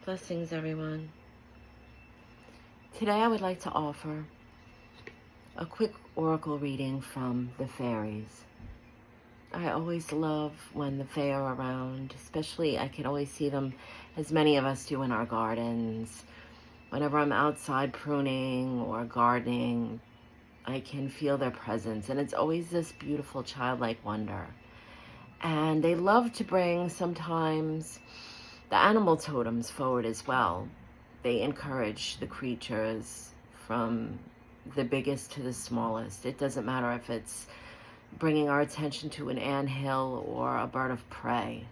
Blessings, everyone. Today I would like to offer a quick oracle reading from the fairies. I always love when the fae are around, especially I can always see them, as many of us do, in our gardens. Whenever I'm outside pruning or gardening, I can feel their presence, and it's always this beautiful childlike wonder. And they love to bring sometimes the animal totems forward as well. They encourage the creatures from the biggest to the smallest. It doesn't matter if it's bringing our attention to an anthill or a bird of prey.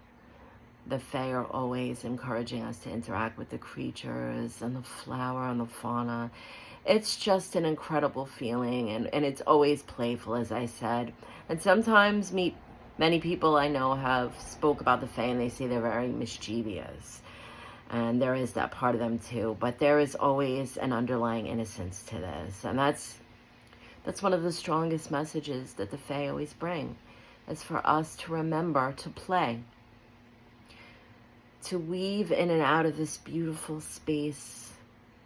The Fae are always encouraging us to interact with the creatures and the flower and the fauna. It's just an incredible feeling, and it's always playful, as I said. And sometimes many people I know have spoke about the Fae and they say they're very mischievous. And there is that part of them too. But there is always an underlying innocence to this. And that's one of the strongest messages that the Fae always bring, is for us to remember to play. To weave in and out of this beautiful space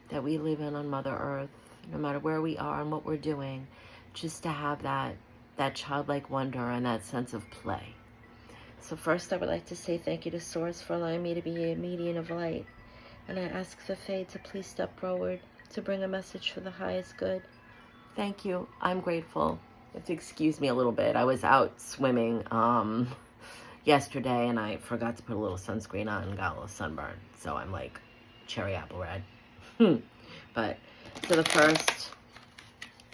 that we live in on Mother Earth, no matter where we are and what we're doing, just to have that childlike wonder and that sense of play. So first, I would like to say thank you to Source for allowing me to be a medium of light. And I ask the Fae to please step forward to bring a message for the highest good. Thank you. I'm grateful. You have to excuse me a little bit. I was out swimming yesterday, and I forgot to put a little sunscreen on and got a little sunburn. So I'm like cherry apple red. But so the first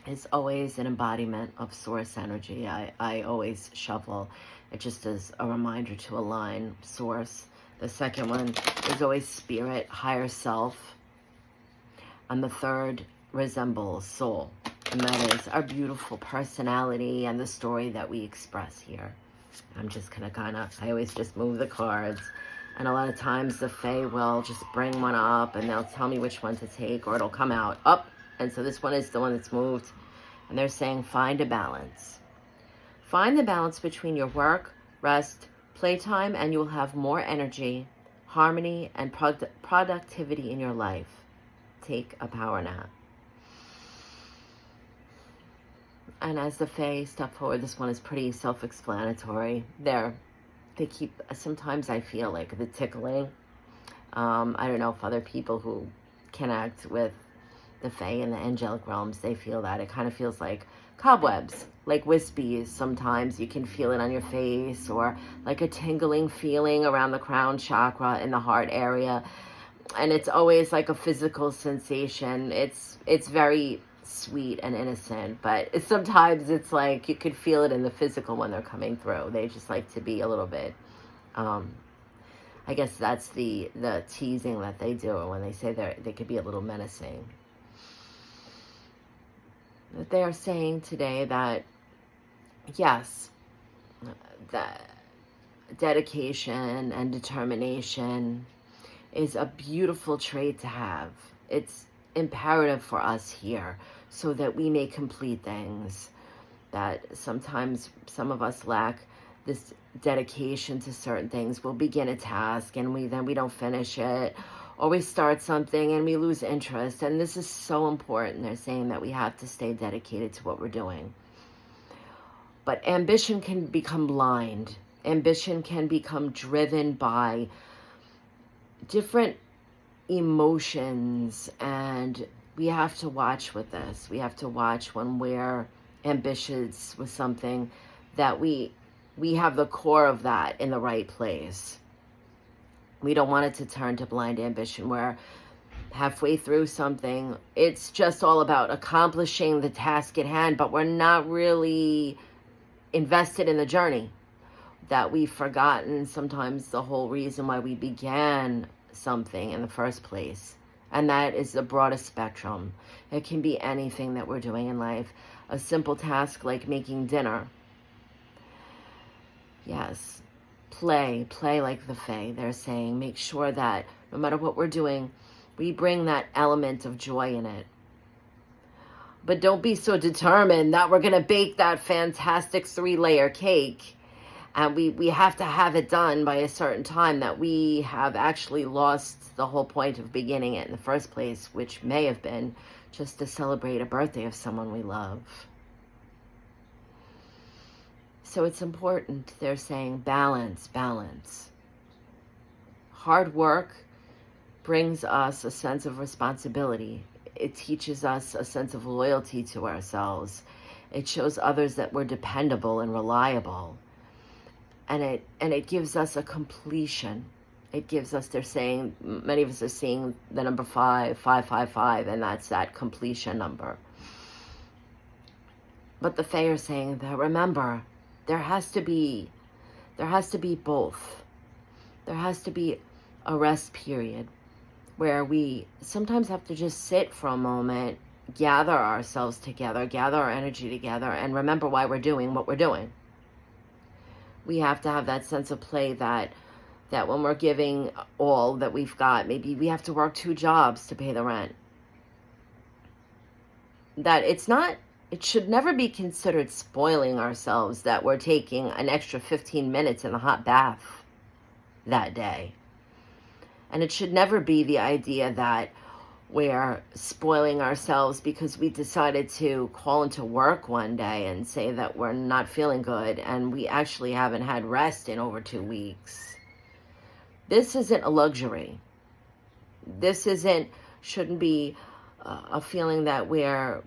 is always an embodiment of Source energy. I always shuffle it just as a reminder to align Source. The second one is always Spirit, Higher Self. And the third resembles Soul. And that is our beautiful personality and the story that we express here. I'm just going to I always just move the cards. And a lot of times the Fae will just bring one up and they'll tell me which one to take, or it'll come out up. And so this one is the one that's moved. And they're saying, find a balance. Find the balance between your work, rest, playtime, and you will have more energy, harmony, and productivity in your life. Take a power nap. And as the Fae step forward, this one is pretty self-explanatory. They keep, sometimes I feel like the tickling. I don't know if other people who connect with the Fae and the angelic realms, they feel that. It kind of feels like cobwebs, like wispies. Sometimes you can feel it on your face, or like a tingling feeling around the crown chakra in the heart area. And it's always like a physical sensation. It's very sweet and innocent, but sometimes it's like you could feel it in the physical when they're coming through. They just like to be a little bit, I guess that's the teasing that they do when they say they could be a little menacing. That they are saying today that, yes, that dedication and determination is a beautiful trait to have. It's imperative for us here so that we may complete things that sometimes some of us lack. This dedication to certain things. We'll begin a task and we don't finish it, or we start something and we lose interest. And this is so important. They're saying that we have to stay dedicated to what we're doing. But ambition can become blind. Ambition can become driven by different emotions, and we have to watch with this. We have to watch when we're ambitious with something, that we have the core of that in the right place. We don't want it to turn to blind ambition where halfway through something, it's just all about accomplishing the task at hand, but we're not really invested in the journey. That we've forgotten sometimes the whole reason why we began something in the first place. And that is the broadest spectrum. It can be anything that we're doing in life. A simple task like making dinner. Yes. Play like the Fae. They're saying, make sure that no matter what we're doing, we bring that element of joy in it. But don't be so determined that we're going to bake that fantastic 3-layer cake and we have to have it done by a certain time, that we have actually lost the whole point of beginning it in the first place, which may have been just to celebrate a birthday of someone we love. So it's important, they're saying, balance, balance. Hard work brings us a sense of responsibility. It teaches us a sense of loyalty to ourselves. It shows others that we're dependable and reliable. And it gives us a completion. It gives us, they're saying, many of us are seeing the number 5, and that's that completion number. But the Fae are saying that, remember, there has to be both. There has to be a rest period where we sometimes have to just sit for a moment, gather ourselves together, gather our energy together, and remember why we're doing what we're doing. We have to have that sense of play that when we're giving all that we've got, maybe we have to work 2 jobs to pay the rent. That it should never be considered spoiling ourselves that we're taking an extra 15 minutes in the hot bath that day. And it should never be the idea that we're spoiling ourselves because we decided to call into work one day and say that we're not feeling good and we actually haven't had rest in over 2 weeks. This isn't a luxury. This shouldn't be a feeling that we're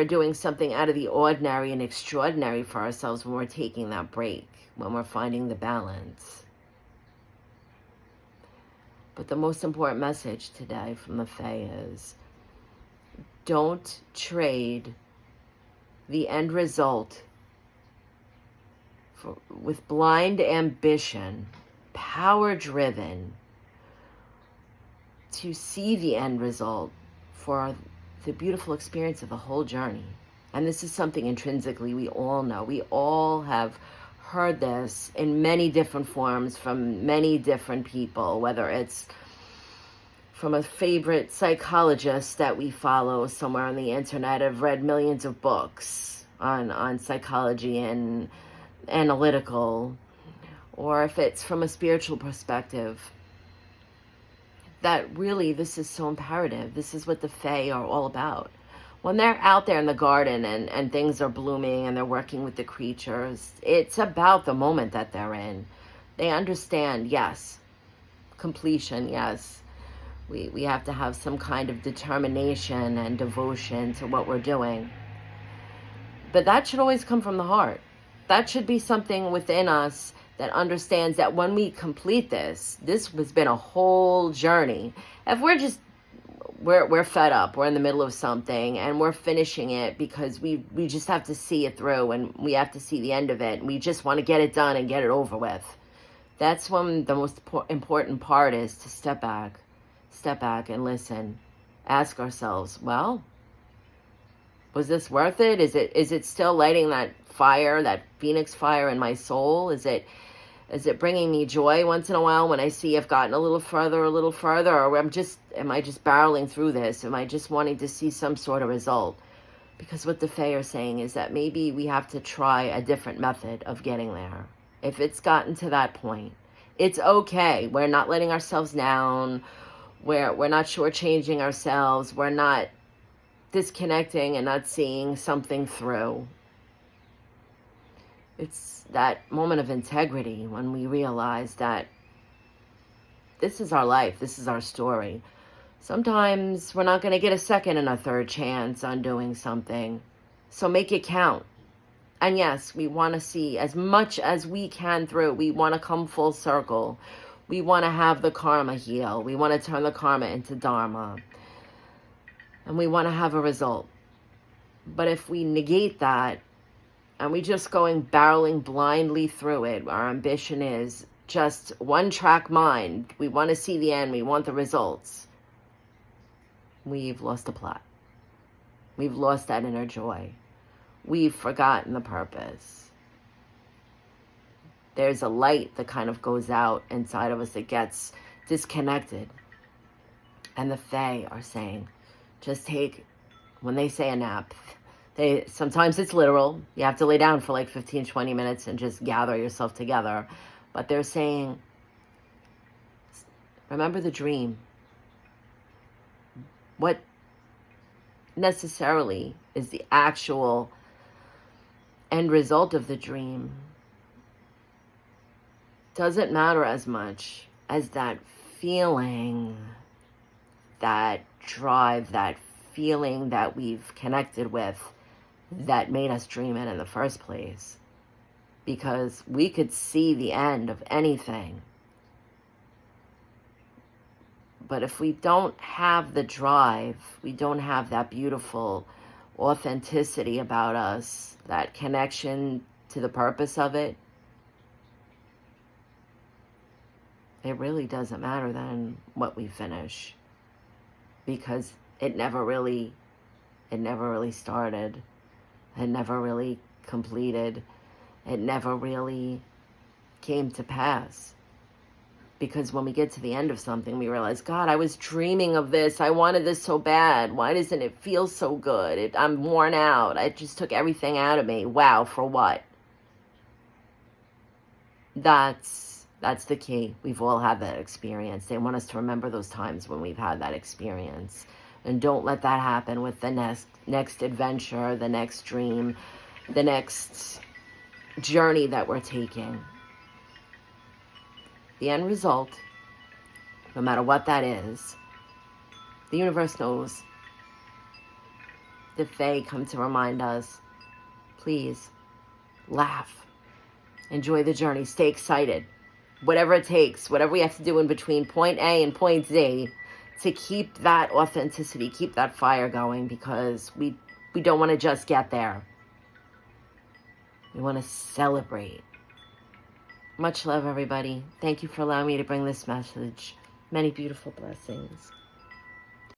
doing something out of the ordinary and extraordinary for ourselves when we're taking that break, when we're finding the balance. But the most important message today from the Fae is, don't trade the end result with blind ambition, power-driven, to see the end result for the beautiful experience of the whole journey. And this is something intrinsically we all know. We all have heard this in many different forms from many different people, whether it's from a favorite psychologist that we follow somewhere on the internet. I've read millions of books on psychology and analytical, or if it's from a spiritual perspective, that really this is so imperative. This is what the Fae are all about. When they're out there in the garden and things are blooming and they're working with the creatures, it's about the moment that they're in. They understand, yes, completion, yes. We have to have some kind of determination and devotion to what we're doing. But that should always come from the heart. That should be something within us that understands that when we complete this has been a whole journey. If we're fed up, we're in the middle of something and we're finishing it because we just have to see it through and we have to see the end of it and we just want to get it done and get it over with. That's when the most important part is to step back and listen. Ask ourselves, well, was this worth it? Is it still lighting that fire, that phoenix fire in my soul? Is it bringing me joy once in a while when I see I've gotten a little further, or am I just barreling through this? Am I just wanting to see some sort of result? Because what the Fae are saying is that maybe we have to try a different method of getting there. If it's gotten to that point, it's okay. We're not letting ourselves down. We're not shortchanging ourselves. We're not disconnecting and not seeing something through. It's that moment of integrity when we realize that this is our life, this is our story. Sometimes we're not going to get a second and a third chance on doing something. So make it count. And yes, we want to see as much as we can through. We want to come full circle. We want to have the karma heal. We want to turn the karma into dharma. And we want to have a result. But if we negate that, and we just going barreling blindly through it, our ambition is just one-track mind. We want to see the end. We want the results. We've lost the plot. We've lost that inner joy. We've forgotten the purpose. There's a light that kind of goes out inside of us that gets disconnected. And the Fae are saying, just take, when they say a nap, Sometimes it's literal. You have to lay down for like 15, 20 minutes and just gather yourself together. But they're saying, remember the dream. What necessarily is the actual end result of the dream doesn't matter as much as that feeling, that drive, that feeling that we've connected with that made us dream it in the first place. Because we could see the end of anything. But if we don't have the drive, we don't have that beautiful authenticity about us, that connection to the purpose of it, it really doesn't matter then what we finish. Because it never really started. It never really completed. It never really came to pass. Because when we get to the end of something, we realize, God, I was dreaming of this. I wanted this so bad. Why doesn't it feel so good? I'm worn out. I just took everything out of me. Wow, for what? That's the key. We've all had that experience. They want us to remember those times when we've had that experience. And don't let that happen with the next adventure, the next dream, the next journey that we're taking. The end result, no matter what that is, the universe knows. The Fae come to remind us, please, laugh. Enjoy the journey. Stay excited. Whatever it takes, whatever we have to do in between point A and point Z to keep that authenticity, keep that fire going, because we don't want to just get there. We want to celebrate. Much love, everybody. Thank you for allowing me to bring this message. Many beautiful blessings.